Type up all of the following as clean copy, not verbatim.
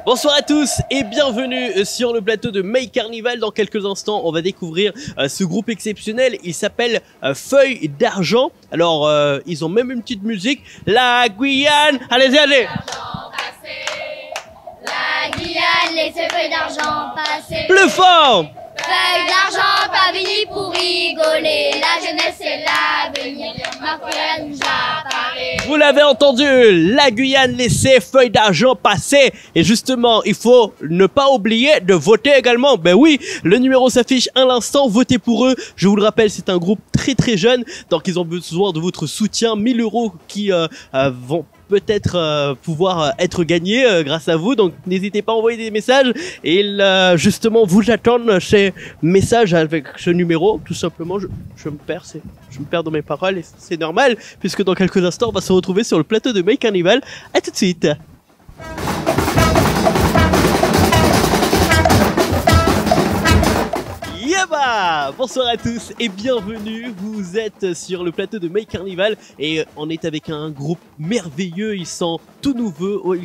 Bonsoir à tous et bienvenue sur le plateau de May Carnival. Dans quelques instants, on va découvrir ce groupe exceptionnel. Il s'appelle Feuille d'Argent. Alors, ils ont même une petite musique. La Guyane, allez-y, allez. La Guyane, laissez feuilles d'argent passer. Plus fort. Feuilles d'argent, pas venu pour rigoler. La jeunesse c'est l'avenir. Ma Guyane nous apparaît. Vous l'avez entendu, la Guyane laissez feuilles d'argent passer. Et justement, il faut ne pas oublier de voter également. Ben oui, le numéro s'affiche à l'instant, votez pour eux. Je vous le rappelle, c'est un groupe très jeune, donc ils ont besoin de votre soutien. 1000 € qui vont peut-être pouvoir être gagnés grâce à vous, donc n'hésitez pas à envoyer des messages et justement vous attendent ces messages avec ce numéro. Tout simplement, je me perds dans mes paroles et c'est normal puisque dans quelques instants on va se retrouver sur le plateau de May Carnival. À tout de suite. Yeba! Bonsoir à tous et bienvenue, vous êtes sur le plateau de May Carnival et on est avec un groupe merveilleux, ils sont tout nouveaux,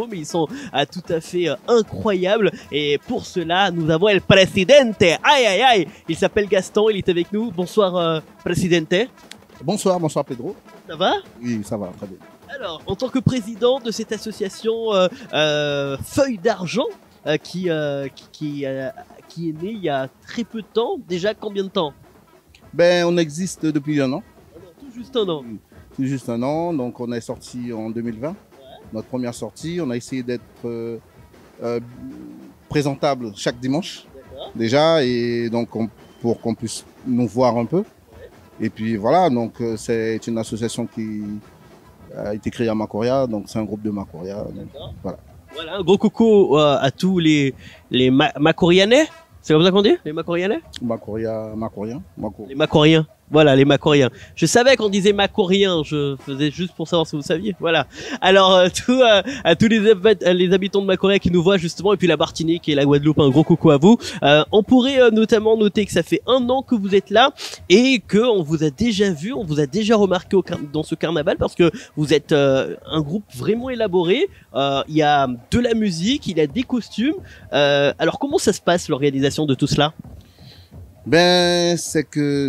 mais ils sont tout à fait incroyables et pour cela nous avons El Presidente, aïe, il s'appelle Gaston, il est avec nous. Bonsoir Presidente. Bonsoir Pedro. Ça va? Oui, ça va, très bien. Alors, en tant que président de cette association Feuille d'Argent, qui est né il y a très peu de temps. Déjà, combien de temps? Ben, on existe depuis un an. Tout juste un an. Tout juste un an, donc on est sorti en 2020. Ouais. Notre première sortie, on a essayé d'être présentable chaque dimanche. Déjà, et donc pour qu'on puisse nous voir un peu. Ouais. Et puis voilà, donc c'est une association qui a été créée à Macoria, donc c'est un groupe de Macoria. Voilà. Voilà, un gros coucou à tous les Macorianais. C'est comme ça qu'on dit? Les Macorianais? Macoriens. Les Macoriens. Voilà, les Macoriens. Je savais qu'on disait Macoriens, je faisais juste pour savoir si vous saviez. Voilà. Alors, à tous les habitants de Macoria qui nous voient justement, et puis la Martinique et la Guadeloupe, un gros coucou à vous. On pourrait notamment noter que ça fait un an que vous êtes là et que on vous a déjà vu, on vous a déjà remarqué dans ce carnaval parce que vous êtes un groupe vraiment élaboré. Il y a de la musique, il y a des costumes. Alors, comment ça se passe l'organisation de tout cela? Ben, c'est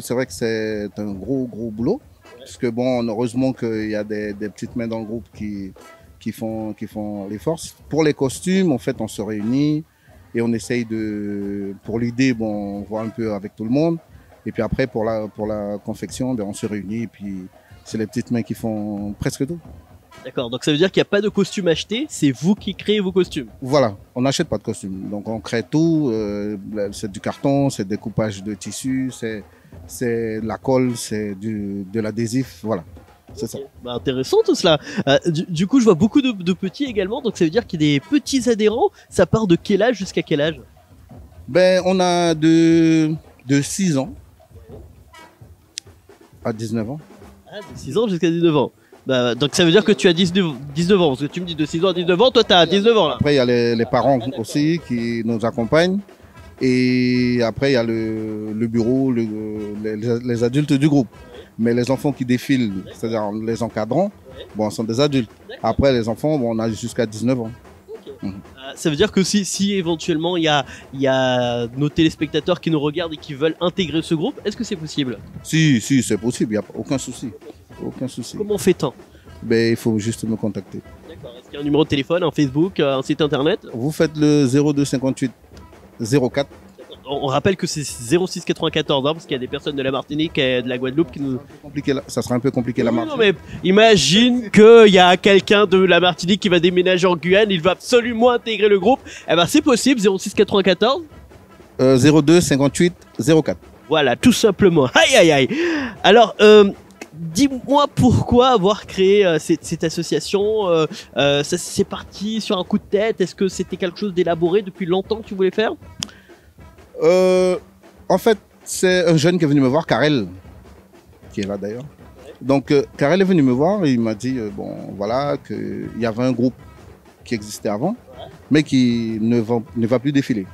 vrai que c'est un gros boulot. Ouais. Parce que bon, heureusement qu'il y a des petites mains dans le groupe qui font les forces. Pour les costumes, en fait, on se réunit et on essaye pour l'idée, bon, on voit un peu avec tout le monde. Et puis après, pour la confection, ben, on se réunit et puis c'est les petites mains qui font presque tout. D'accord, donc ça veut dire qu'il n'y a pas de costume acheté, c'est vous qui créez vos costumes. Voilà, on n'achète pas de costumes, donc on crée tout, c'est du carton, c'est découpage de tissu, c'est la colle, c'est de l'adhésif, voilà, c'est ça. Bah, intéressant tout cela. Du coup, je vois beaucoup de petits également, donc ça veut dire qu'il y a des petits adhérents, ça part de quel âge jusqu'à quel âge? Ben, on a de 6 ans à 19 ans. Ah, de 6 ans jusqu'à 19 ans. Bah, donc ça veut dire que tu as 19 ans, parce que tu me dis de 6 ans à 19 ans, toi tu as 19 ans là. Après il y a les parents aussi qui nous accompagnent et après il y a le bureau, les adultes du groupe. Mais les enfants qui défilent, c'est-à-dire les encadrants, bon, sont des adultes. Après les enfants, bon, on a jusqu'à 19 ans. Okay. Ça veut dire que si éventuellement il y a nos téléspectateurs qui nous regardent et qui veulent intégrer ce groupe, est-ce que c'est possible? Si, c'est possible, il n'y a aucun souci. Aucun souci. Comment fait-on? Ben, il faut juste me contacter. D'accord. Est-ce qu'il y a un numéro de téléphone, un Facebook, un site internet? Vous faites le 02 58 04. On rappelle que c'est 06 94 hein, parce qu'il y a des personnes de la Martinique et de la Guadeloupe qui nous... Ça sera un peu compliqué la marche. Non mais imagine qu'il y a quelqu'un de la Martinique qui va déménager en Guyane, il va absolument intégrer le groupe. Eh ben c'est possible, 06 94 02 58 04. Voilà, tout simplement. Aïe. Alors, dis-moi pourquoi avoir créé cette association. Ça c'est parti sur un coup de tête. Est-ce que c'était quelque chose d'élaboré depuis longtemps que tu voulais faire? En fait, c'est un jeune qui est venu me voir, Karel, qui est là d'ailleurs. Ouais. Donc, Karel est venu me voir et il m'a dit, bon, voilà, qu'il y avait un groupe qui existait avant, ouais, mais qui ne va plus défiler.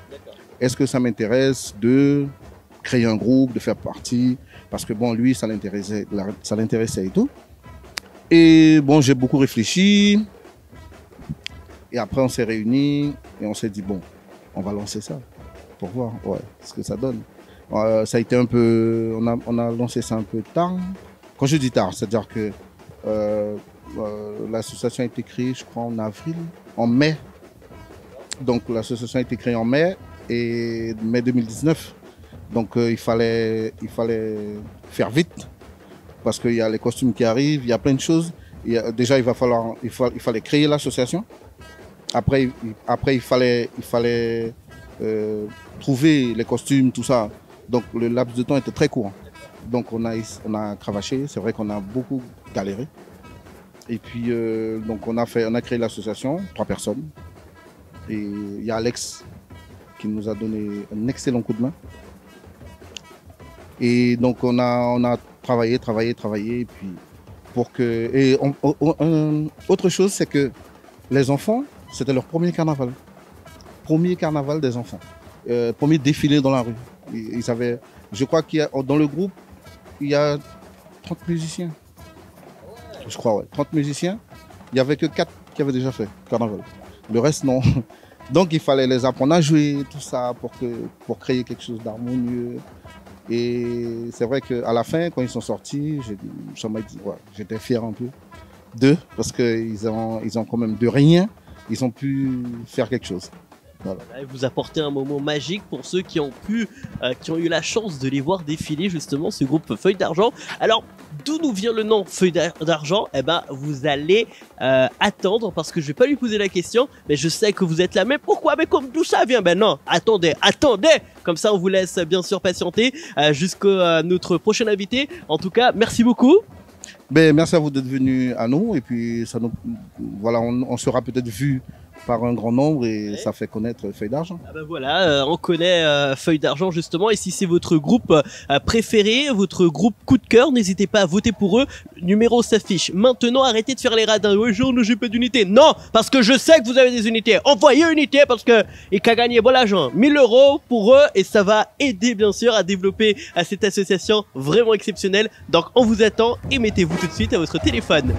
Est-ce que ça m'intéresse de créer un groupe, de faire partie? Parce que bon, lui, ça l'intéressait et tout. Et bon, j'ai beaucoup réfléchi. Et après, on s'est réunis et on s'est dit, bon, on va lancer ça pour voir ce que ça donne. Ça a été un peu, on a lancé ça un peu tard. Quand je dis tard, c'est-à-dire que l'association a été créée, je crois, en mai. Donc l'association a été créée en mai 2019. Donc il fallait faire vite parce qu'il y a les costumes qui arrivent, il y a plein de choses. Déjà, il fallait créer l'association. Après, il fallait trouver les costumes, tout ça. Donc le laps de temps était très court. Donc on a cravaché, c'est vrai qu'on a beaucoup galéré. Et puis donc on a créé l'association, 3 personnes. Et il y a Alex qui nous a donné un excellent coup de main. Et donc on a travaillé. Et puis autre chose, c'est que les enfants, c'était leur premier carnaval. Premier carnaval des enfants. Premier défilé dans la rue. Je crois qu'il y a dans le groupe, il y a 30 musiciens. Je crois, ouais. 30 musiciens. Il n'y avait que 4 qui avaient déjà fait carnaval. Le reste, non. Donc, il fallait les apprendre à jouer, tout ça, pour créer quelque chose d'harmonieux. Et c'est vrai qu'à la fin, quand ils sont sortis, j'étais fier un peu d'eux, parce qu'ils ont quand même de rien, ils ont pu faire quelque chose. Voilà. Et vous apportez un moment magique pour ceux qui ont eu la chance de les voir défiler justement ce groupe Feuille d'Argent. Alors, d'où nous vient le nom Feuille d'Argent? Eh ben, vous allez attendre parce que je vais pas lui poser la question, mais je sais que vous êtes là. Mais pourquoi? Mais comme d'où ça vient? Ben non, attendez. Comme ça, on vous laisse bien sûr patienter jusqu'à notre prochain invité. En tout cas, merci beaucoup. Ben, merci à vous d'être venus à nous et puis on sera peut-être vu par un grand nombre et ça fait connaître Feuille d'Argent. Ah ben voilà, on connaît Feuille d'Argent justement, et si c'est votre groupe préféré, votre groupe coup de cœur, n'hésitez pas à voter pour eux. Le numéro s'affiche maintenant. Arrêtez de faire les radins. Ouais, genre, j'ai pas d'unité. Non, parce que je sais que vous avez des unités. Envoyez une unité parce que il qu'à gagner voilà genre 1000 € pour eux et ça va aider bien sûr à développer cette association vraiment exceptionnelle. Donc on vous attend et mettez-vous tout de suite à votre téléphone.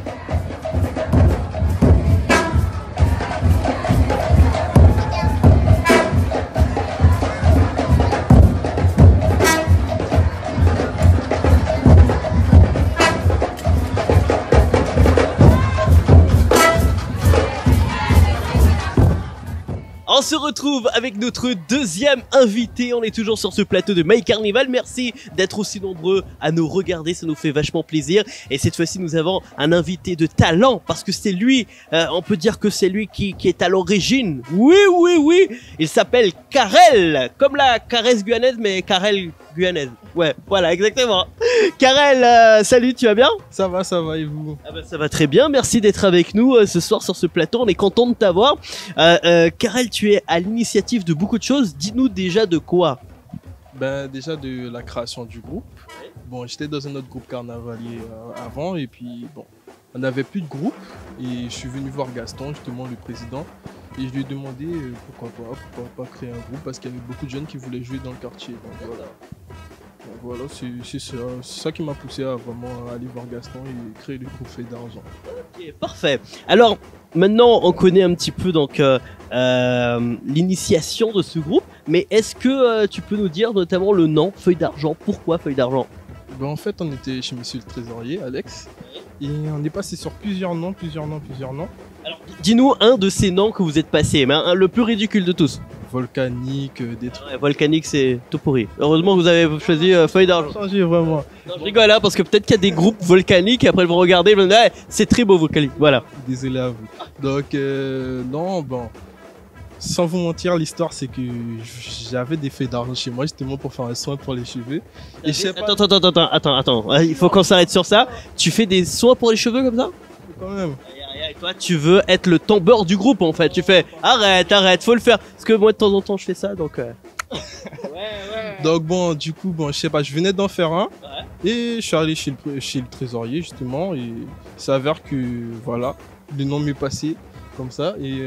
On se retrouve avec notre deuxième invité. On est toujours sur ce plateau de My Carnival. Merci d'être aussi nombreux à nous regarder. Ça nous fait vachement plaisir. Et cette fois-ci, nous avons un invité de talent parce que c'est lui, on peut dire que c'est lui qui est à l'origine. Oui. Il s'appelle Karel. Comme la caresse guyanaise, mais Karel guyanaise. Ouais, voilà, exactement. Karel, salut, tu vas bien? Ça va, et vous? Ah ben, ça va très bien, merci d'être avec nous ce soir sur ce plateau, on est content de t'avoir. Karel, tu es à l'initiative de beaucoup de choses, dis-nous déjà de quoi? Ben déjà de la création du groupe. Bon, j'étais dans un autre groupe carnavalier avant et puis bon, on n'avait plus de groupe et je suis venu voir Gaston, justement le président, et je lui ai demandé pourquoi pas créer un groupe parce qu'il y avait beaucoup de jeunes qui voulaient jouer dans le quartier. Donc voilà, c'est ça qui m'a poussé à vraiment aller voir Gaston et créer le groupe Feuille d'Argent. Ok, parfait. Alors maintenant on connaît un petit peu donc l'initiation de ce groupe, mais est-ce que tu peux nous dire notamment le nom Feuille d'Argent? Pourquoi Feuille d'Argent? Ben en fait on était chez monsieur le trésorier Alex et on est passé sur plusieurs noms. Alors dis-nous un de ces noms que vous êtes passé, mais le plus ridicule de tous. Volcanique, des trucs. Ouais, Volcanique c'est tout pourri. Heureusement que vous avez choisi Feuille d'Argent. Changé vraiment. Non, je rigole là parce que peut-être qu'il y a des groupes volcaniques et après ils vont regarder ils vont dire c'est très beau Volcanique. Voilà. Désolé à vous. Donc non, bon. Sans vous mentir, l'histoire c'est que j'avais des feuilles d'argent chez moi justement pour faire un soin pour les cheveux. Et je sais pas... Attends, il faut qu'on s'arrête sur ça. Tu fais des soins pour les cheveux comme ça? Quand même. Et toi tu veux être le tombeur du groupe en fait. Tu fais arrête, faut le faire. Parce que moi de temps en temps je fais ça donc... Donc bon, du coup, bon, je sais pas, je venais d'en faire un et je suis allé chez le trésorier justement et il s'avère que voilà, le nom m'est passé comme ça, et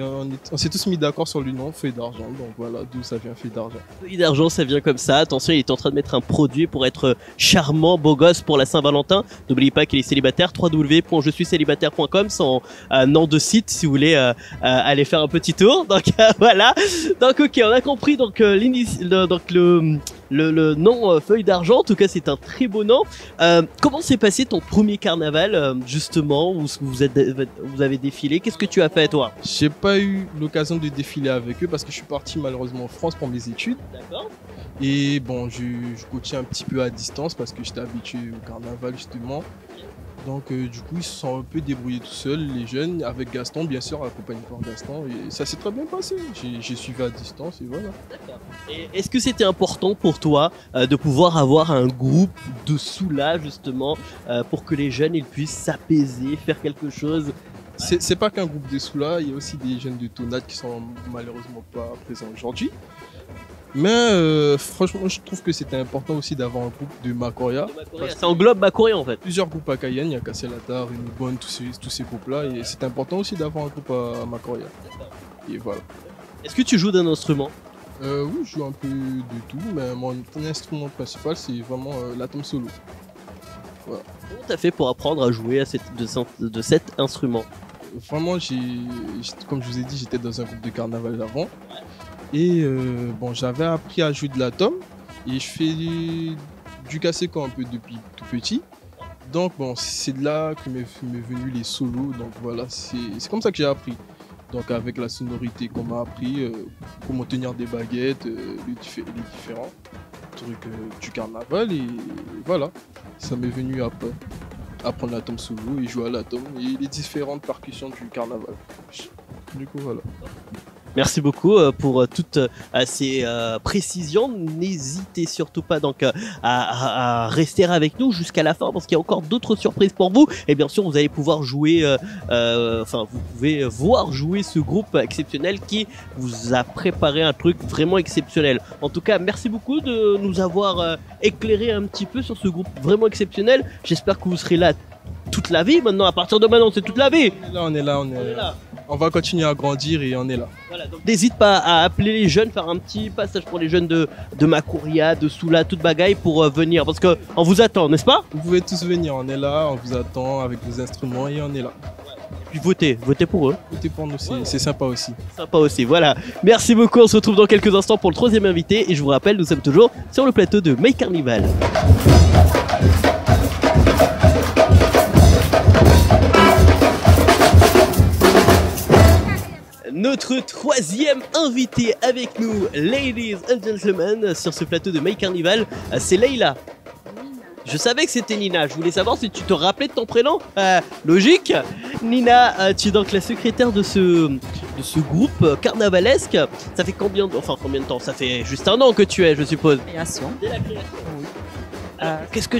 on s'est tous mis d'accord sur le nom, Feuille d'argent, donc voilà d'où ça vient, Feuille d'argent. Feuille d'argent, ça vient comme ça. Attention, il est en train de mettre un produit pour être charmant, beau gosse pour la Saint-Valentin. N'oubliez pas qu'il est célibataire, www.jesuiscélibataire.com, son nom de site si vous voulez aller faire un petit tour. Donc voilà. Donc ok, on a compris donc le nom Feuille d'argent. En tout cas, c'est un très beau nom. Comment s'est passé ton premier carnaval justement où vous avez défilé? Qu'est-ce que tu as fait toi? J'ai pas eu l'occasion de défiler avec eux parce que je suis parti malheureusement en France pour mes études. D'accord. Et bon, je coachais un petit peu à distance parce que j'étais habitué au carnaval justement. Donc du coup, ils se sont un peu débrouillés tout seuls, les jeunes, avec Gaston, bien sûr, accompagné par Gaston. Et ça s'est très bien passé. J'ai suivi à distance et voilà. D'accord. Et est-ce que c'était important pour toi de pouvoir avoir un groupe de soula justement pour que les jeunes ils puissent s'apaiser, faire quelque chose? C'est pas qu'un groupe de Soula, il y a aussi des jeunes de Tonade qui sont malheureusement pas présents aujourd'hui. Mais franchement, je trouve que c'était important aussi d'avoir un groupe de Makoria. Ça englobe Makoria en fait. Plusieurs groupes à Cayenne, il y a Kasselatar, Unibonne, tous ces groupes-là. Et c'est important aussi d'avoir un groupe à Makoria. Et voilà. Est-ce que tu joues d'un instrument? Oui, je joue un peu de tout, mais mon instrument principal, c'est vraiment la tom solo. Voilà. Comment t'as fait pour apprendre à jouer de cet instrument? Vraiment, comme je vous ai dit, j'étais dans un groupe de carnaval avant. Et bon, j'avais appris à jouer de la tom. Et je fais du cassé-quoi un peu depuis tout petit. Donc bon, c'est de là que m'est venu les solos. Donc voilà, c'est comme ça que j'ai appris. Donc avec la sonorité qu'on m'a appris, comment tenir des baguettes, les différents trucs du carnaval. Et voilà, ça m'est venu après. Apprendre la tom solo et jouer à la tom et les différentes percussions du carnaval. Du coup voilà. Merci beaucoup pour toutes ces précisions. N'hésitez surtout pas donc à rester avec nous jusqu'à la fin parce qu'il y a encore d'autres surprises pour vous. Et bien sûr, vous allez pouvoir jouer, vous pouvez voir jouer ce groupe exceptionnel qui vous a préparé un truc vraiment exceptionnel. En tout cas, merci beaucoup de nous avoir éclairé un petit peu sur ce groupe vraiment exceptionnel. J'espère que vous serez là toute la vie. Maintenant, à partir de maintenant, c'est toute la vie. On est là. On va continuer à grandir et on est là. Voilà, donc n'hésite pas à appeler les jeunes, faire un petit passage pour les jeunes de Makoria, de Soula, toute bagaille pour venir. Parce que on vous attend, n'est-ce pas? Vous pouvez tous venir, on est là, on vous attend avec vos instruments et on est là. Puis votez pour eux. Votez pour nous, c'est sympa aussi. Sympa aussi, voilà. Merci beaucoup, on se retrouve dans quelques instants pour le troisième invité. Et je vous rappelle, nous sommes toujours sur le plateau de May Carnival. Notre troisième invité avec nous, ladies and gentlemen, sur ce plateau de May Carnival, c'est Leïla. Je savais que c'était Nina, je voulais savoir si tu te rappelais de ton prénom. Logique. Nina, tu es donc la secrétaire de ce groupe carnavalesque. Ça fait combien de temps? Ça fait juste un an que tu es, je suppose. Création. Dès la création. Oui.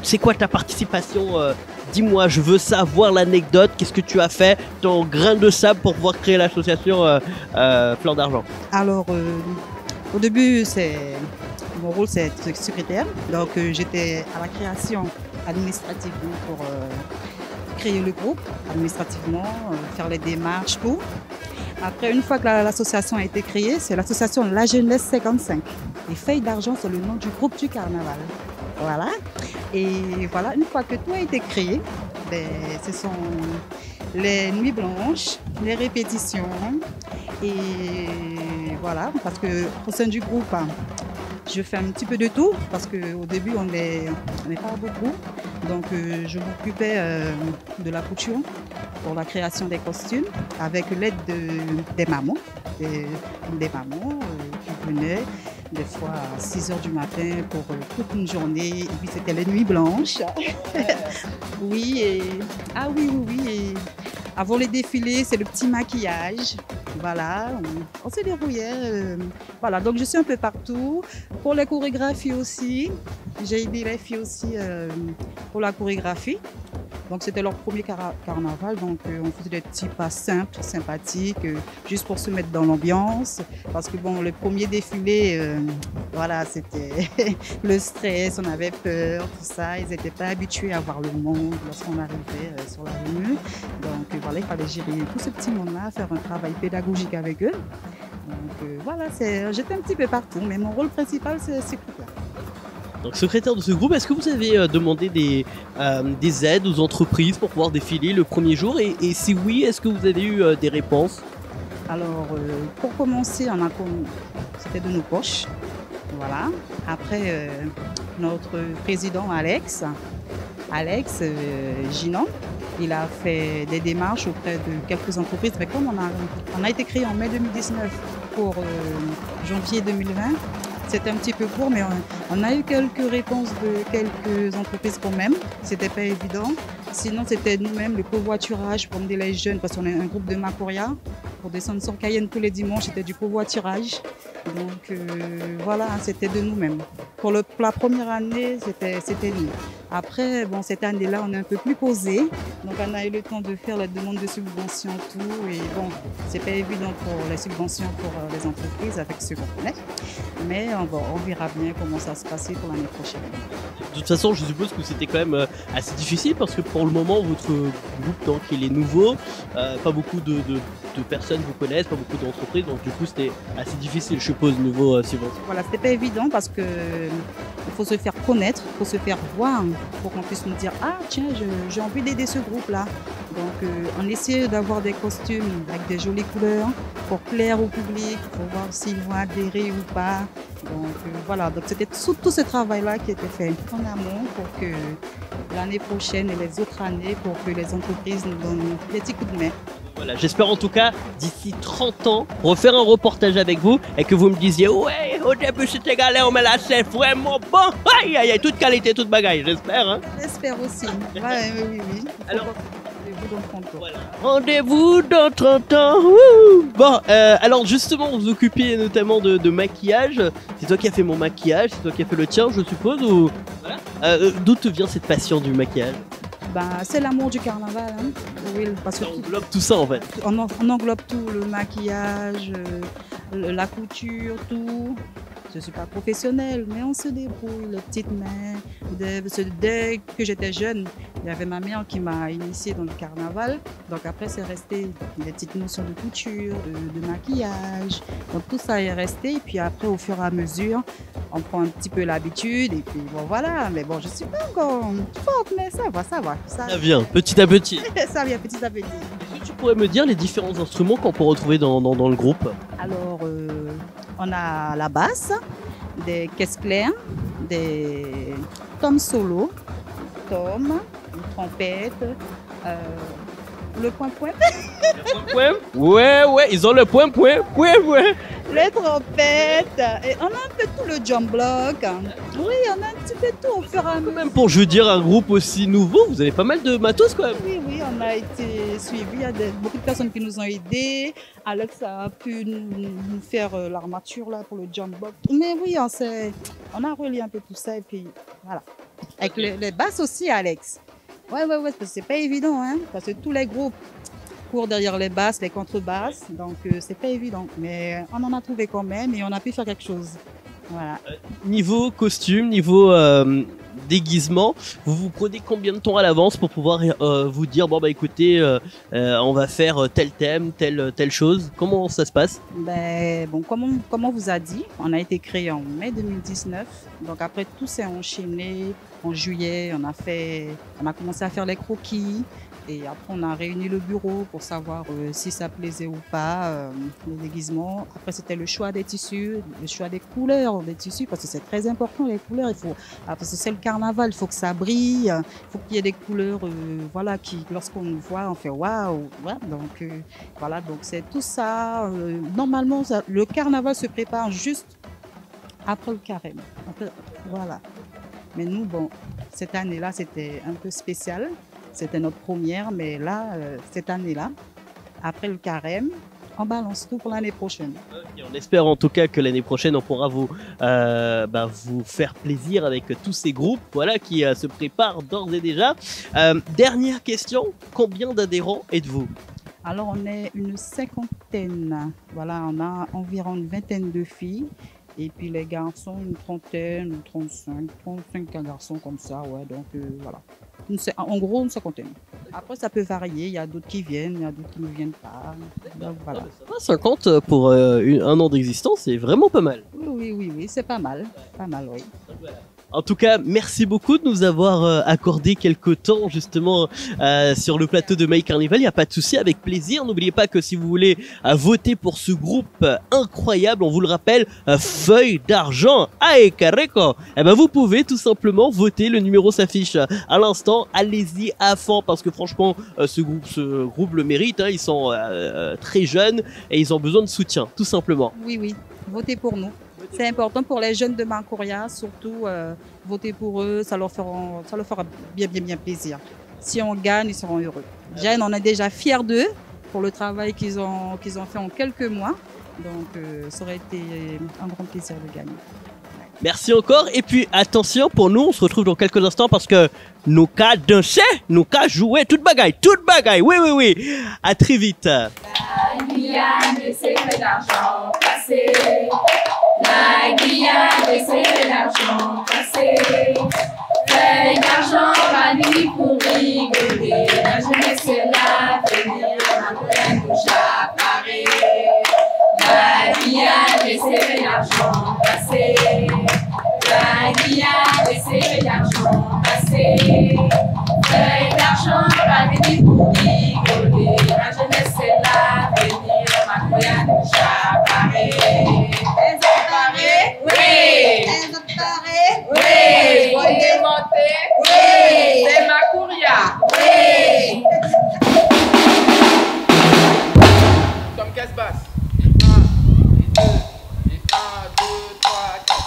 C'est quoi ta participation? Dis-moi, je veux savoir l'anecdote. Qu'est-ce que tu as fait, ton grain de sable pour pouvoir créer l'association Flanc d'Argent? Alors, au début, mon rôle, c'est être secrétaire. Donc, j'étais à la création administrativement pour créer le groupe, administrativement, faire les démarches, tout. Après, une fois que l'association a été créée, c'est l'association La Jeunesse 55. Et Feuille d'Argent, c'est le nom du groupe du carnaval. Voilà. Et voilà, une fois que tout a été créé, ce sont les nuits blanches, les répétitions. Et voilà, parce qu'au sein du groupe, je fais un petit peu de tout, parce qu'au début, on n'est pas beaucoup. Donc, je m'occupais de la couture pour la création des costumes, avec l'aide des mamans, des mamans qui venaient des fois à 6 h du matin pour toute une journée. Et puis, c'était les nuits blanches. Oui, et avant les défilés, c'est le petit maquillage. Voilà, on se débrouillait. Voilà, donc je suis un peu partout. Pour les chorégraphies aussi, j'ai aidé les filles aussi pour la chorégraphie. Donc c'était leur premier carnaval, donc on faisait des petits pas simples, sympathiques, juste pour se mettre dans l'ambiance. Parce que bon, le premier défilé, voilà, c'était le stress, on avait peur, tout ça. Ils n'étaient pas habitués à voir le monde lorsqu'on arrivait sur la rue. Donc voilà, il fallait gérer tout ce petit monde-là, faire un travail pédagogique avec eux. Donc voilà, j'étais un petit peu partout, mais mon rôle principal, c'est ce truc-là. Donc secrétaire de ce groupe, est-ce que vous avez demandé des aides aux entreprises pour pouvoir défiler le premier jour et si oui, est-ce que vous avez eu des réponses? Alors pour commencer, c'était de nos poches. Voilà. Après, notre président Alex Ginon, il a fait des démarches auprès de quelques entreprises. Mais comme on a été créé en mai 2019 pour janvier 2020, c'était un petit peu court, mais on a eu quelques réponses de quelques entreprises quand même. C'était pas évident. Sinon, c'était nous-mêmes le covoiturage pour emmener les jeunes, parce qu'on est un groupe de Macoria. Pour descendre sur Cayenne tous les dimanches, c'était du covoiturage. Donc voilà, c'était de nous-mêmes. Pour la première année, c'était nous. Après, bon, cette année-là, on est un peu plus posé. Donc on a eu le temps de faire la demande de subventions, tout. Et bon, c'est pas évident pour les subventions pour les entreprises avec ce qu'on connaît. Mais on verra bien comment ça se passait pour l'année prochaine. De toute façon, je suppose que c'était quand même assez difficile parce que pour le moment, votre groupe, donc, il est nouveau. Pas beaucoup de personnes vous connaissent, pas beaucoup d'entreprises. Donc du coup, c'était assez difficile, je suppose, niveau subvention. Voilà, c'était pas évident parce que il faut se faire connaître, il faut se faire voir pour qu'on puisse nous dire « Ah tiens, j'ai envie d'aider ce groupe-là ». Donc on essayait d'avoir des costumes avec des jolies couleurs pour plaire au public, pour voir s'ils vont adhérer ou pas. Donc voilà, donc c'était tout ce travail-là qui était fait en amont pour que l'année prochaine et les autres années, pour que les entreprises nous donnent des petits coups de main. Voilà, j'espère en tout cas d'ici 30 ans refaire un reportage avec vous et que vous me disiez ouais, au début c'était galère, mais là c'est vraiment bon. Aïe aïe aïe, toute qualité, toute bagaille, j'espère. Hein. J'espère aussi. Ouais, oui. Alors, voilà. Rendez-vous dans 30 ans. Wouh. Bon, alors justement, vous vous occupiez notamment de maquillage. C'est toi qui as fait mon maquillage, c'est toi qui as fait le tien, je suppose, ou voilà. D'où te vient cette passion du maquillage? C'est l'amour du carnaval. Hein. Oui, parce que on englobe tout ça en fait. On englobe tout, le maquillage, la couture, tout. Je ne suis pas professionnelle, mais on se débrouille, les petites mains. Dès que j'étais jeune, il y avait ma mère qui m'a initiée dans le carnaval. Donc après, c'est resté des petites notions de couture, de maquillage. Donc tout ça est resté. Et puis après, au fur et à mesure, on prend un petit peu l'habitude. Et puis bon, voilà. Mais bon, je ne suis pas encore forte, mais ça va. Ça vient, petit à petit. Ça vient petit à petit. Est-ce que tu pourrais me dire les différents instruments qu'on peut retrouver dans le groupe? Alors, on a la basse, des caisses claires, des tomes solo, une trompette, le point-point. Le point-point? Ouais, ils ont le point-point. Les trompettes, et on a un peu tout, le jump block. Oui, on a un petit peu tout au fur et à mesure. Même pour, je veux dire, un groupe aussi nouveau, vous avez pas mal de matos quand même. Oui, on a été suivis. Il y a beaucoup de personnes qui nous ont aidés. Alex a pu nous faire l'armature là pour le jump block. Mais oui, on a relié un peu tout ça et puis voilà. Avec les basses aussi, Alex. Ouais, parce que c'est pas évident, hein, parce que tous les groupes courent derrière les basses, les contrebasses, donc c'est pas évident. Mais on en a trouvé quand même et on a pu faire quelque chose. Voilà. Niveau costume, niveau déguisement, vous prenez combien de temps à l'avance pour pouvoir vous dire bon bah écoutez, on va faire tel thème, telle chose. Comment ça se passe? Bon, comme on vous a dit, on a été créé en mai 2019. Donc après tout s'est enchaîné. En juillet, on a commencé à faire les croquis. Et après, on a réuni le bureau pour savoir si ça plaisait ou pas, les déguisements. Après, c'était le choix des tissus, le choix des couleurs des tissus, parce que c'est très important, les couleurs. Parce que c'est le carnaval, il faut que ça brille, il faut qu'il y ait des couleurs voilà, qui, lorsqu'on nous voit, on fait waouh. Voilà, donc, voilà, donc c'est tout ça. Normalement, le carnaval se prépare juste après le carême. Voilà. Mais nous, bon, cette année-là, c'était un peu spécial. C'était notre première, mais là, cette année-là, après le carême, on balance tout pour l'année prochaine. Et on espère en tout cas que l'année prochaine, on pourra vous faire plaisir avec tous ces groupes voilà, qui se préparent d'ores et déjà. Dernière question, combien d'adhérents êtes-vous? Alors, on est une cinquantaine. Voilà, on a environ une vingtaine de filles. Et puis les garçons, une trentaine, 35 garçons comme ça. Ouais, donc voilà. En gros, une cinquantaine. Après, ça peut varier. Il y a d'autres qui viennent, il y a d'autres qui ne viennent pas. Donc voilà. Ça va, 50 pour un an d'existence, c'est vraiment pas mal. Oui, c'est pas mal. Pas mal, oui. En tout cas, merci beaucoup de nous avoir accordé quelques temps justement sur le plateau de My Carnival. Il n'y a pas de souci, avec plaisir. N'oubliez pas que si vous voulez voter pour ce groupe incroyable, on vous le rappelle, Feuille d'argent, aïe careco, eh ben vous pouvez tout simplement voter. Le numéro s'affiche à l'instant. Allez-y à fond parce que franchement, ce groupe le mérite. Hein. Ils sont très jeunes et ils ont besoin de soutien, tout simplement. Oui, votez pour nous. C'est important pour les jeunes de Mancouria, surtout voter pour eux, ça leur fera bien plaisir. Si on gagne, ils seront heureux. Déjà, on est déjà fiers d'eux pour le travail qu'ils ont fait en quelques mois. Donc, ça aurait été un grand plaisir de gagner. Merci encore. Et puis, attention, pour nous, on se retrouve dans quelques instants parce que nous qu'à danser, nous qu'à jouer, toute bagaille. Oui. À très vite. La Guyane, c'est fait d'argent passé. La Guyane, c'est fait d'argent passé. Feuille d'argent, famille pour rigoler. La jeunesse, c'est l'avenir. Mancouria nous j'apparais. La Guyane, c'est fait d'argent passé. La Guyane, c'est fait d'argent passé. Feuille d'argent, famille pour rigoler. La jeunesse, c'est l'avenir. Mancouria nous j'apparais. Oui. Faut démonter. Oui. C'est Mancouria. Oui. Comme casse basse. 1, 2, 3, 4.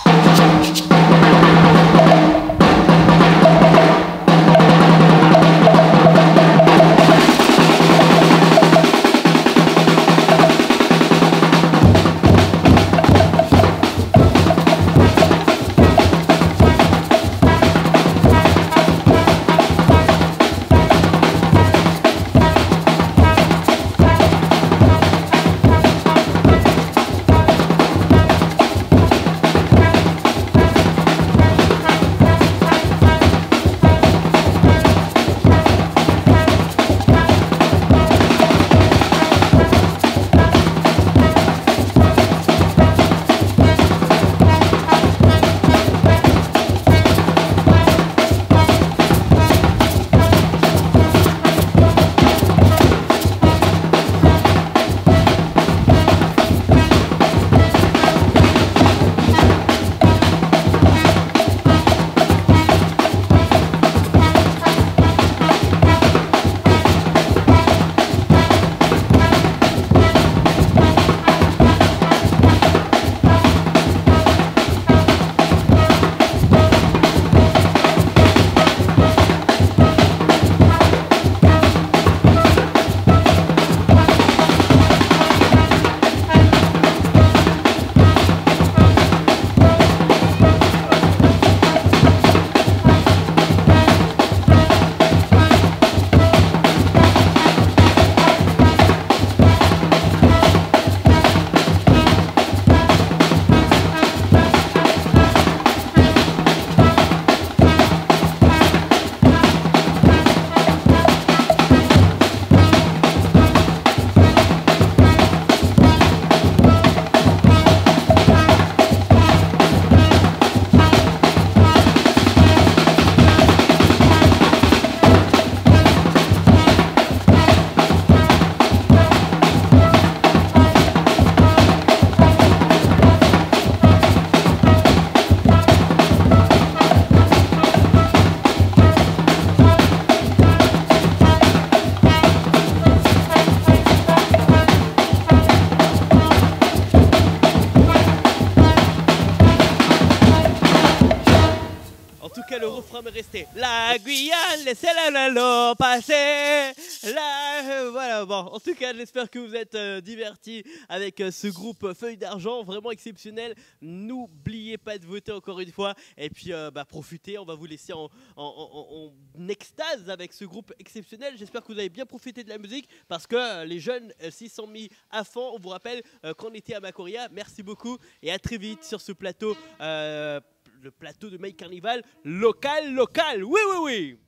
Le refrain me restait. La Guyane, laissez-la passer. Là, voilà, bon, en tout cas, j'espère que vous êtes divertis avec ce groupe Feuille d'Argent, vraiment exceptionnel. N'oubliez pas de voter encore une fois, et puis profitez, on va vous laisser en extase avec ce groupe exceptionnel. J'espère que vous avez bien profité de la musique, parce que les jeunes s'y sont mis à fond. On vous rappelle qu'on était à Macoria. Merci beaucoup, et à très vite sur ce plateau, le plateau de Make Carnival local. Oui, oui, oui.